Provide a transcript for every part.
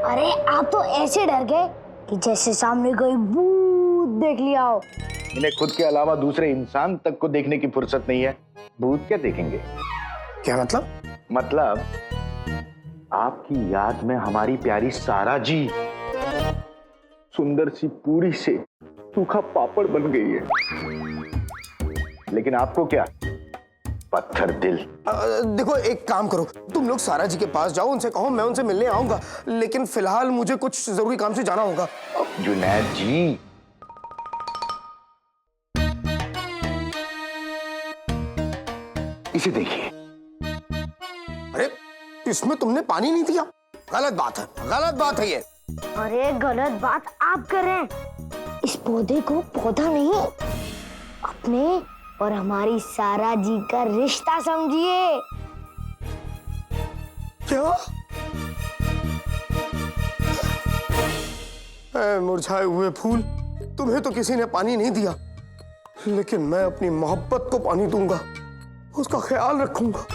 अरे आप तो ऐसे डर गए कि जैसे सामने कोई भूत देख लिया हो। इन्हें खुद के अलावा दूसरे इंसान तक को देखने की फुर्सत नहीं है, भूत क्या देखेंगे? क्या मतलब? मतलब आपकी याद में हमारी प्यारी सारा जी सुंदर सी पूरी से सूखा पापड़ बन गई है, लेकिन आपको क्या, पत्थर दिल। देखो एक काम करो, तुम लोग सारा जी के पास जाओ, उनसे कहो मैं उनसे मिलने आऊंगा, लेकिन फिलहाल मुझे कुछ जरूरी काम से जाना होगा। जुनैद जी, इसे देखिए। अरे इसमें तुमने पानी नहीं दिया, गलत बात है, गलत बात है ये। अरे गलत बात आप कर रहे हैं। इस पौधे को पौधा नहीं, अपने और हमारी सारा जी का रिश्ता समझिए। क्या? मुरझाए हुए फूल, तुम्हें तो किसी ने पानी नहीं दिया, लेकिन मैं अपनी मोहब्बत को पानी दूंगा, उसका ख्याल रखूंगा।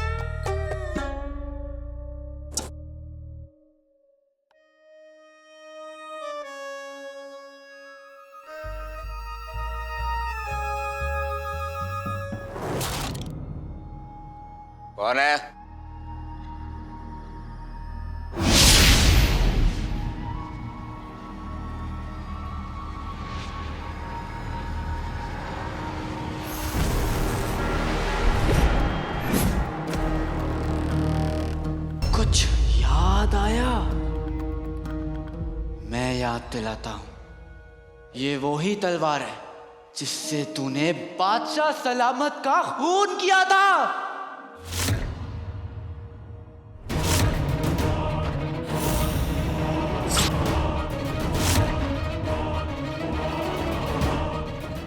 कौन है? कुछ याद आया? मैं याद दिलाता हूं, ये वही तलवार है जिससे तूने बादशाह सलामत का खून किया था।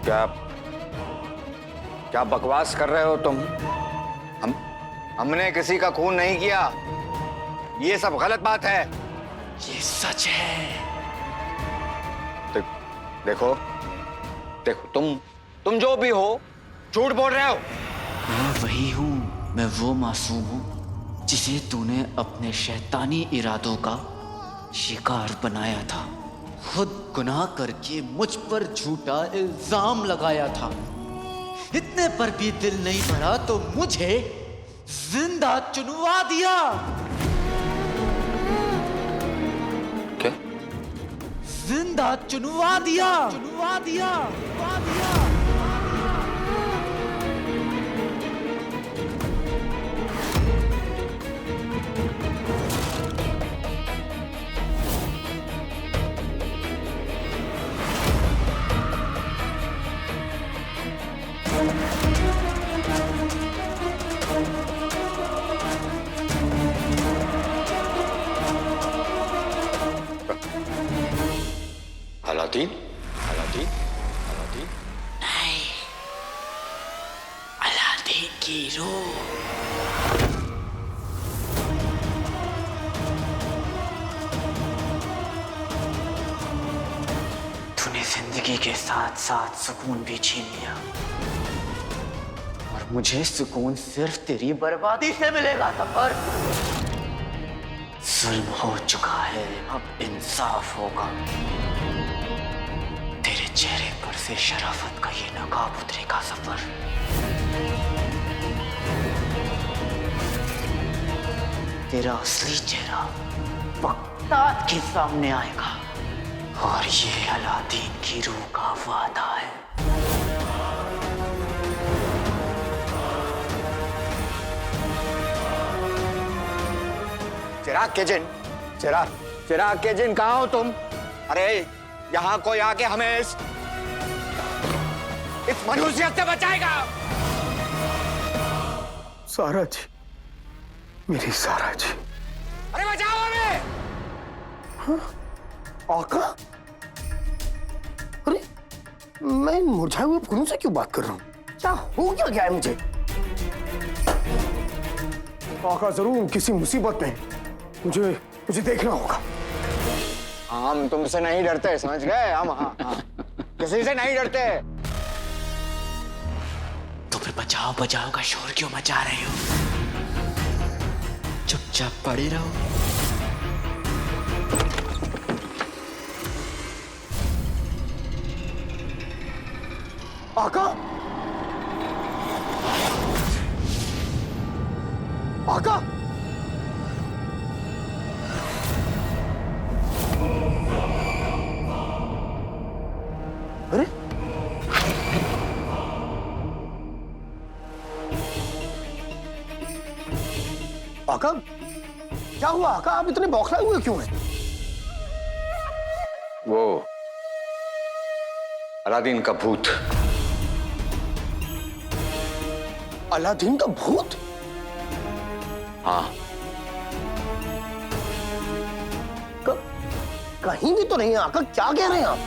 क्या क्या बकवास कर रहे हो तुम? हमने किसी का खून नहीं किया, ये सब गलत बात है। ये सच है। देखो तुम जो भी हो, झूठ बोल रहे हो। मैं वही हूं, मैं वो मासूम हूं जिसे तूने अपने शैतानी इरादों का शिकार बनाया था। खुद गुनाह करके मुझ पर झूठा इल्जाम लगाया था। इतने पर भी दिल नहीं भरा तो मुझे जिंदा चुनवा दिया। क्या? जिंदा चुनवा दिया। अलादीन? नहीं, अलादीन की रूह। तूने जिंदगी के साथ साथ सुकून भी छीन लिया, और मुझे सुकून सिर्फ तेरी बर्बादी से मिलेगा। सफर जुल्म हो चुका है, अब इंसाफ होगा। तेरे चेहरे पर से शराफत का ये नकाब उतरेगा। सफर तेरा असली चेहरा बगदाद के सामने आएगा, और ये अलादीन की रूह का वादा है। चिराग के जिन कहाँ हो तुम? अरे यहाँ कोई आके हमें इस मनुष्यत से बचाएगा। सारा जी, मेरी सारा जी। अरे बचाओ हमें। हाँ? आका? अरे मैं इन मुरझाए हुए फूलों से क्यों बात कर रहा हूँ? क्या हो गया है मुझे? आका जरूर किसी मुसीबत में, मुझे देखना होगा। हम तुमसे नहीं डरते, समझ गए? हम हाँ किसी से नहीं डरते। तो फिर बचाओ बचाओ का शोर क्यों मचा रहे हो? चुपचाप पड़े रहो। आका, आका, अरे आका, क्या हुआ आका? आप इतने बौखलाए हुए क्यों हैं? वो अलादीन का भूत। अलादीन का भूत? हाँ, कहीं भी तो नहीं है आका, क्या कह रहे हैं आप?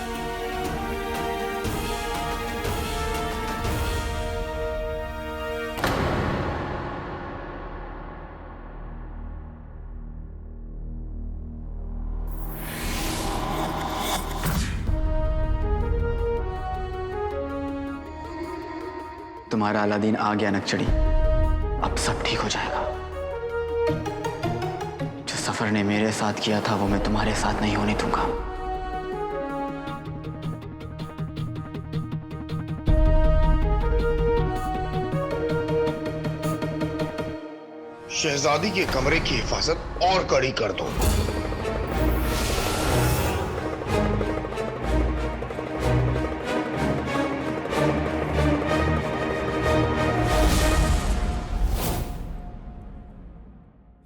तुम्हारा अलादीन आ गया नकचड़ी, अब सब ठीक हो जाएगा। जो सफर ने मेरे साथ किया था वो मैं तुम्हारे साथ नहीं होने दूंगा। शहजादी के कमरे की हिफाजत और कड़ी कर दो।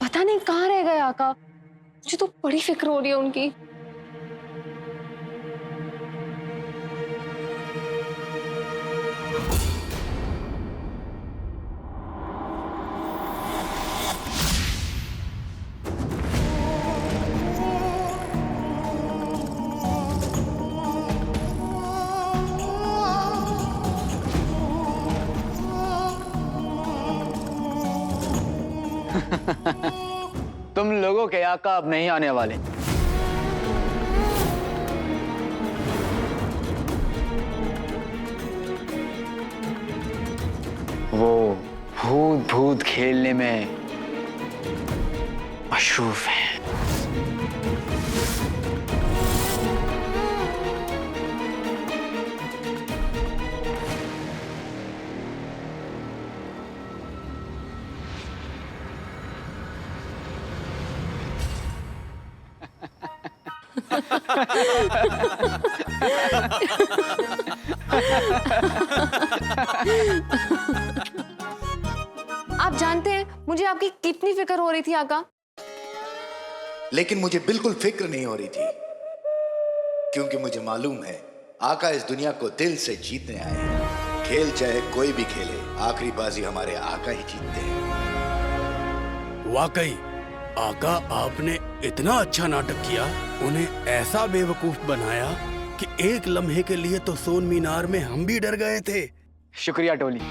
पता नहीं कहाँ रह गए आका, मुझे तो बड़ी फिक्र हो रही है उनकी। तुम लोगों के आका अब नहीं आने वाले। वो भूत भूत खेलने में मशरूफ है। आप जानते हैं मुझे आपकी कितनी फिक्र हो रही थी आका। लेकिन मुझे बिल्कुल फिक्र नहीं हो रही थी, क्योंकि मुझे मालूम है आका इस दुनिया को दिल से जीतने आए हैं। खेल चाहे कोई भी खेले, आखिरी बाजी हमारे आका ही जीतते हैं। वाकई आका, आपने इतना अच्छा नाटक किया, उन्हें ऐसा बेवकूफ बनाया कि एक लम्हे के लिए तो सोन मीनार में हम भी डर गए थे। शुक्रिया टोली,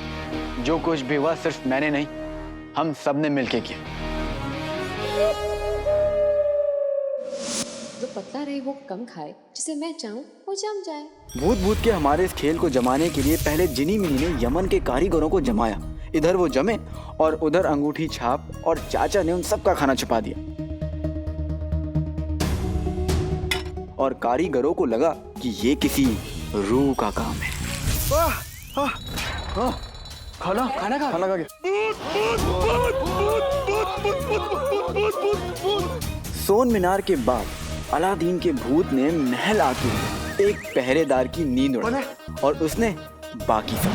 जो कुछ भी हुआ सिर्फ मैंने नहीं, हम सब ने मिलके किया। जो पतला रहे वो कम खाए, जिसे मैं चाहूँ वो जम जाए। भूत भूत के हमारे इस खेल को जमाने के लिए पहले जिनी मिनी ने यमन के कारीगरों को जमाया। इधर वो जमे और उधर अंगूठी छाप और चाचा ने उन सबका खाना छुपा दिया। और कारीगरों को लगा कि ये किसी रूह का काम है। खाना खा गया। सोन मीनार के बाद अलादीन के भूत ने महल आके एक पहरेदार की नींद उड़ाई और उसने बाकी सब।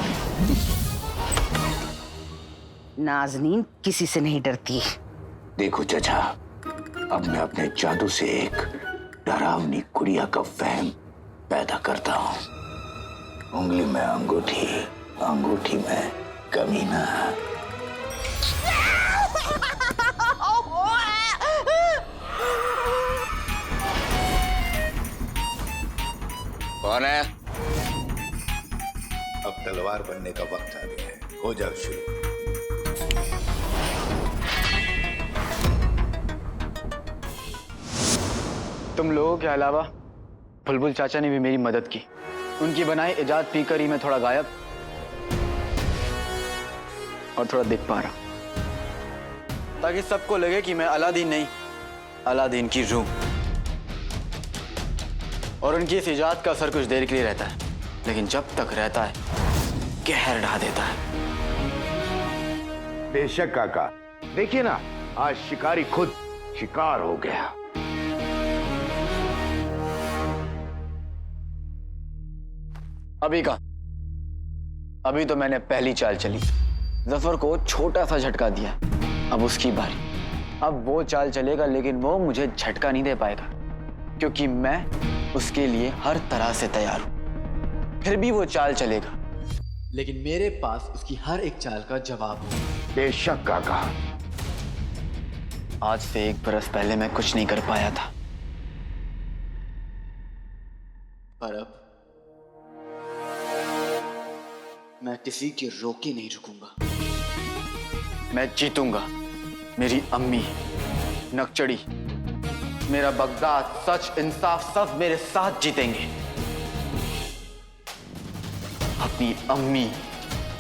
नाज़नीन किसी से नहीं डरती। देखो चाचा, अब मैं अपने जादू से एक डरावनी गुड़िया का वहम पैदा करता हूँ। उंगली में अंगूठी, अंगूठी में कमीना। कौन है? अब तलवार बनने का वक्त आ गया है, हो जाओ शुरू। तुम लोगों के अलावा बुलबुल चाचा ने भी मेरी मदद की। उनकी बनाई इजाद पीकर ही मैं थोड़ा गायब और थोड़ा दिख पा रहा, ताकि सबको लगे कि मैं अलादीन नहीं, अलादीन की रूह। और उनकी इस इजाद का असर कुछ देर के लिए रहता है, लेकिन जब तक रहता है कहर ढा देता है। बेशक काका, देखिए ना, आज शिकारी खुद शिकार हो गया। अभी तो मैंने पहली चाल चली, जफर को छोटा सा झटका दिया। अब उसकी बारी। अब वो चाल चलेगा, लेकिन वो मुझे झटका नहीं दे पाएगा, क्योंकि मैं उसके लिए हर तरह से तैयार हूं। फिर भी वो चाल चलेगा, लेकिन मेरे पास उसकी हर एक चाल का जवाब है। बेशक काका। आज से 1 बरस पहले मैं कुछ नहीं कर पाया था, पर अब मैं किसी के रोके नहीं रुकूंगा। मैं जीतूंगा। मेरी अम्मी, नकचड़ी, मेरा बगदाद, सच, इंसाफ सब मेरे साथ जीतेंगे। अपनी अम्मी,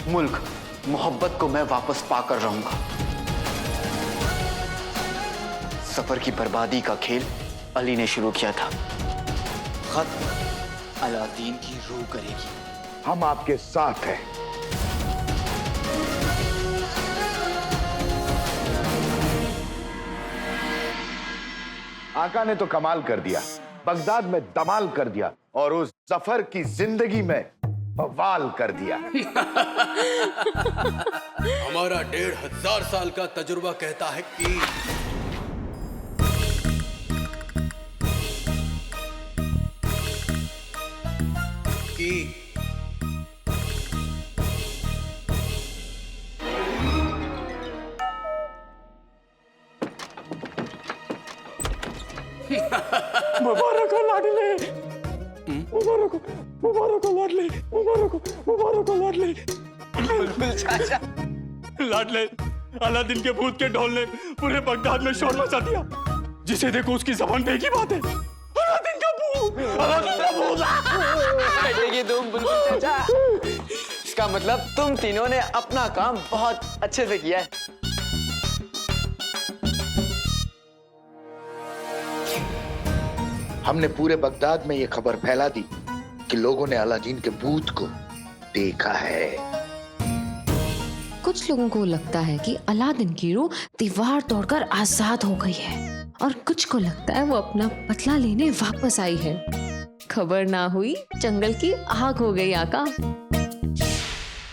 मुल्क, मोहब्बत को मैं वापस पाकर रहूंगा। सफर की बर्बादी का खेल अली ने शुरू किया था, खत्म अलादीन की रूह करेगी। हम आपके साथ हैं। आका ने तो कमाल कर दिया, बगदाद में धमाल कर दिया, और उस जफर की जिंदगी में बवाल कर दिया। हमारा 1500 साल का तजुर्बा कहता है कि मुबारक हो लाडले, मुबारक हो, मुबारक हो लाडले, मुबारक हो, मुबारक हो लाडले। लाडले, अलादीन के भूत के ढोल ने पूरे बगदाद में शोर मचा दिया। जिसे देखो उसकी जबान पे एक ही बात है, अलादीन का भूत, अलादीन का भूत। बैठेगी तुम बुलबुल चाचा। इसका मतलब तुम तीनों ने अपना काम बहुत अच्छे से किया है। हमने पूरे बगदाद में ये खबर फैला दी कि लोगों ने अलादीन के भूत को देखा है। कुछ लोगों को लगता है कि अलादीन की रूह दीवार तोड़कर आजाद हो गई है, और कुछ को लगता है वो अपना बदला लेने वापस आई है। खबर ना हुई, जंगल की आग हो गई आका।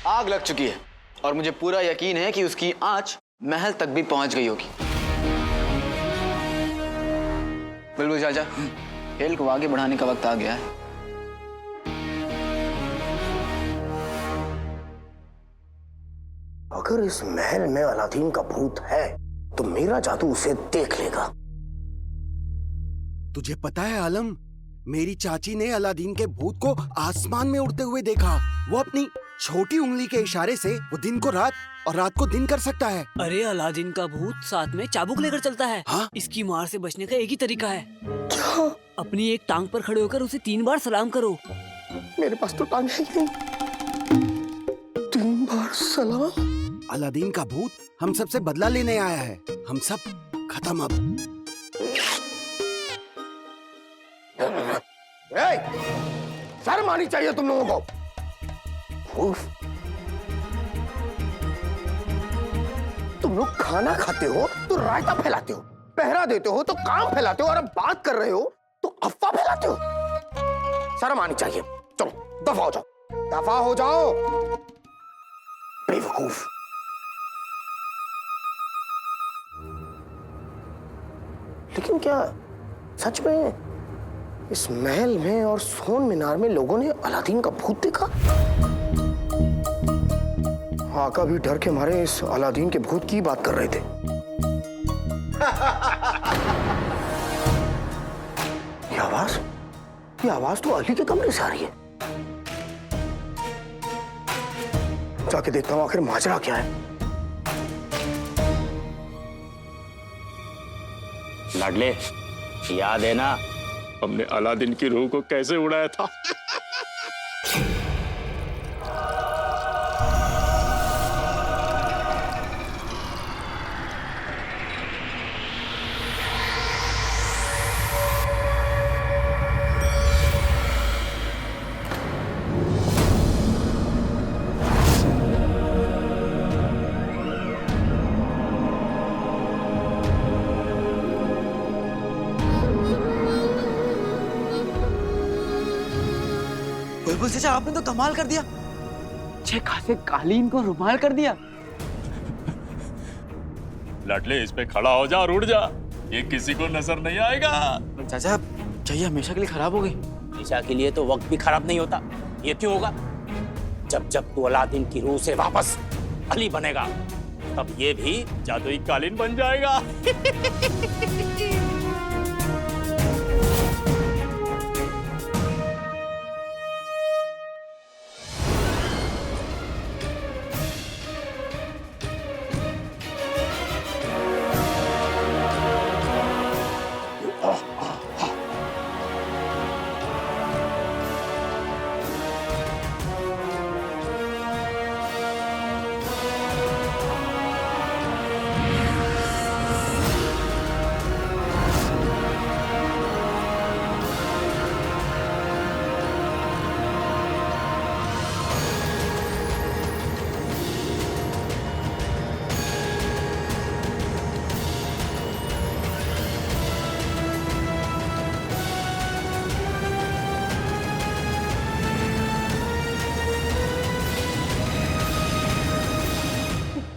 आग लग चुकी है, और मुझे पूरा यकीन है कि उसकी आंच महल तक भी पहुंच गई होगी। बुलबुल चाचा, खेल को आगे बढ़ाने का वक्त आ गया है। अगर इस महल में अलादीन का भूत है तो मेरा जादू उसे देख लेगा। तुझे पता है आलम, मेरी चाची ने अलादीन के भूत को आसमान में उड़ते हुए देखा। वो अपनी छोटी उंगली के इशारे से वो दिन को रात और रात को दिन कर सकता है। अरे अलादीन का भूत साथ में चाबुक लेकर चलता है। हाँ? इसकी मार से बचने का एक ही तरीका है। क्या? अपनी एक टांग पर खड़े होकर उसे 3 बार सलाम करो। मेरे पास तो टांग है ही नहीं। 3 बार सलाम। अलादीन का भूत हम सब से बदला लेने आया है। हम सब खत्म अब। शर्म आनी चाहिए तुम लोगों को। तुम लोग खाना खाते हो तो रायता फैलाते हो, पहरा देते हो तो काम फैलाते हो, और अब बात कर रहे हो तो अफवाह फैलाते हो। शर्म आनी चाहिए। चलो दफा हो जाओ, दफा हो जाओ बेवकूफ। लेकिन क्या सच में इस महल में और सोन मीनार में लोगों ने अलादीन का भूत देखा? आका भी डर के मारे इस अलादीन के भूत की बात कर रहे थे। ये आवाज तो अली के कमरे से आ रही है। जाके देखता हूं आखिर माजरा क्या है। लाडले, याद है ना हमने अलादीन की रूह को कैसे उड़ाया था? बुलबुल चाचा आपने तो कमाल कर दिया, अच्छे खासे कालीन को रुमाल कर दिया। लाडले इस पे खड़ा हो जा और उड़ जा, ये किसी को नजर नहीं आएगा। चाचा चाहिए हमेशा के लिए खराब हो गई। हमेशा के लिए तो वक्त भी खराब नहीं होता। ये क्यों होगा? जब जब तू अलादीन की रूह से वापस अली बनेगा तब ये भी जादुई कालीन बन जाएगा।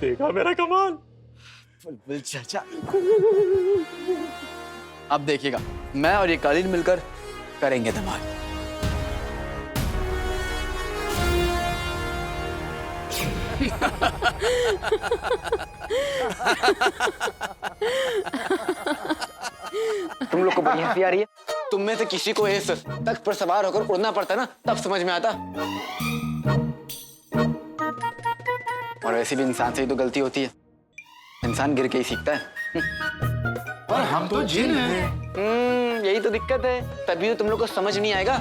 देखा मेरा कमाल। बुलबुल चाचा अब देखिएगा, मैं और ये कालीन मिलकर करेंगे धमाल। तुम लोग को बड़ी हंसी आ रही है। तुम में से किसी को इस तख्त पर सवार होकर उड़ना पड़ता ना, तब समझ में आता। और वैसे भी इंसान से ही तो गलती होती है, इंसान गिर के ही सीखता है। पर हम तो जिन हैं। यही तो दिक्कत है, तभी तो तुम लोग को समझ नहीं आएगा।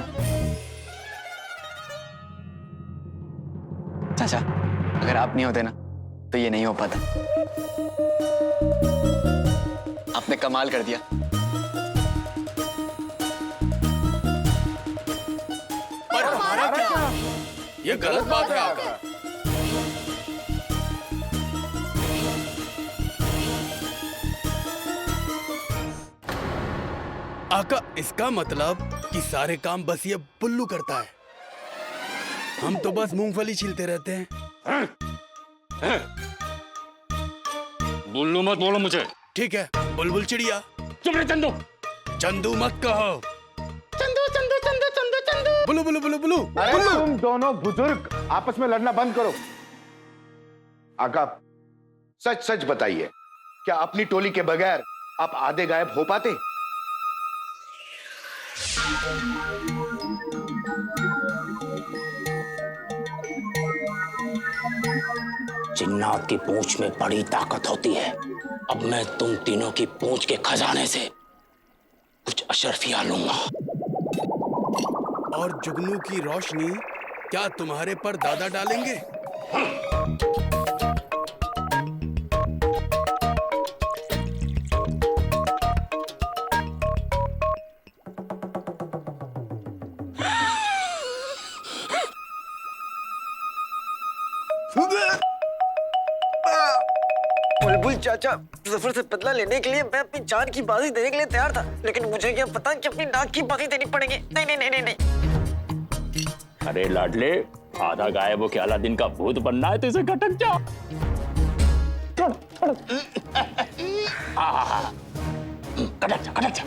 चाचा अगर आप नहीं होते ना तो ये नहीं हो पाता। आपने कमाल कर दिया। पर हमारा क्या? ये गलत बात है आका। आका इसका मतलब कि सारे काम बस ये बुल्लू करता है, हम तो बस मूंगफली छीलते रहते हैं। बुल्लू मत बोलो मुझे। ठीक है बुलबुल चिड़िया। चुप रहे चंदू। चंदू मत कहो। चंदू चंदू चंदू चंदू चंदू। बुलू बुलू बुलू बुलू। अरे तुम दोनों बुजुर्ग आपस में लड़ना बंद करो। आका सच सच बताइए, क्या अपनी टोली के बगैर आप आधे गायब हो पाते? जिन्नात की पूंछ में बड़ी ताकत होती है। अब मैं तुम तीनों की पूंछ के खजाने से कुछ अशरफियां लूंगा। और जुगनू की रोशनी क्या तुम्हारे पर दादा डालेंगे? बुलबुल चाचा, सफर से बदला लेने के लिए मैं अपनी जान की बाजी देने के लिए तैयार था, लेकिन मुझे क्या पता कि अपनी नाक की बाजी देनी पड़ेगी। नहीं नहीं नहीं नहीं नहीं। अरे लाडले, आधा गायब हो के अलादीन का भूत बनना है तो इसे खटक जा। कटक जा कटक जा।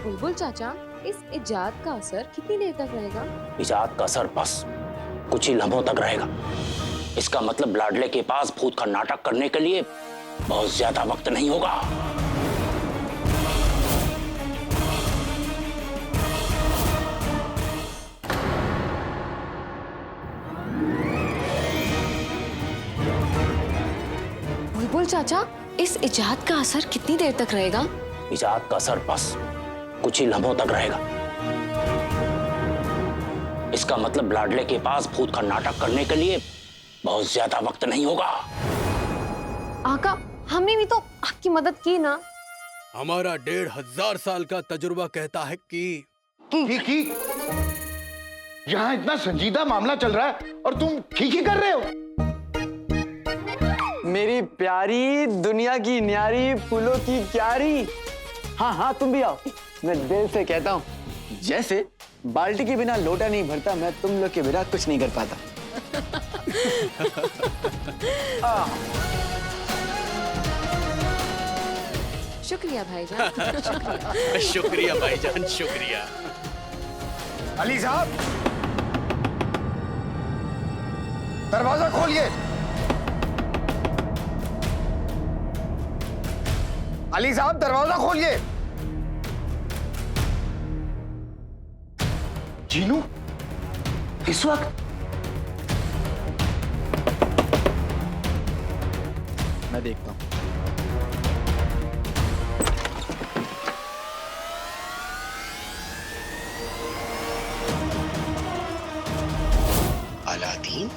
बुलबुल चाचा, इस इजाद का असर कितनी देर तक रहेगा? इजाद का असर बस कुछ ही लम्हों तक रहेगा। इसका मतलब लाडले के पास भूत का नाटक करने के लिए बहुत ज्यादा वक्त नहीं होगा। बुलबुल चाचा, इस इजाद का असर कितनी देर तक रहेगा? इजाद का असर बस कुछ ही लम्हों तक रहेगा। इसका मतलब लाडले के पास भूत का नाटक करने के लिए बहुत ज्यादा वक्त नहीं होगा। आका, हमने भी तो आपकी मदद की ना। हमारा 1500 साल का तजुर्बा कहता है कि यहाँ इतना संजीदा मामला चल रहा है और तुम ठीक ही कर रहे हो। मेरी प्यारी दुनिया की न्यारी फूलों की क्यारी। हाँ हाँ तुम भी आओ। मैं दिल से कहता हूँ, जैसे बाल्टी के बिना लोटा नहीं भरता, मैं तुम लोग के बिना कुछ नहीं कर पाता। शुक्रिया भाईजान। शुक्रिया भाईजान, शुक्रिया। अली साहब, दरवाजा खोलिए। अली साहब, दरवाजा खोलिए। जीनू, इस वक्त? मैं देखता हूँ। अलादीन,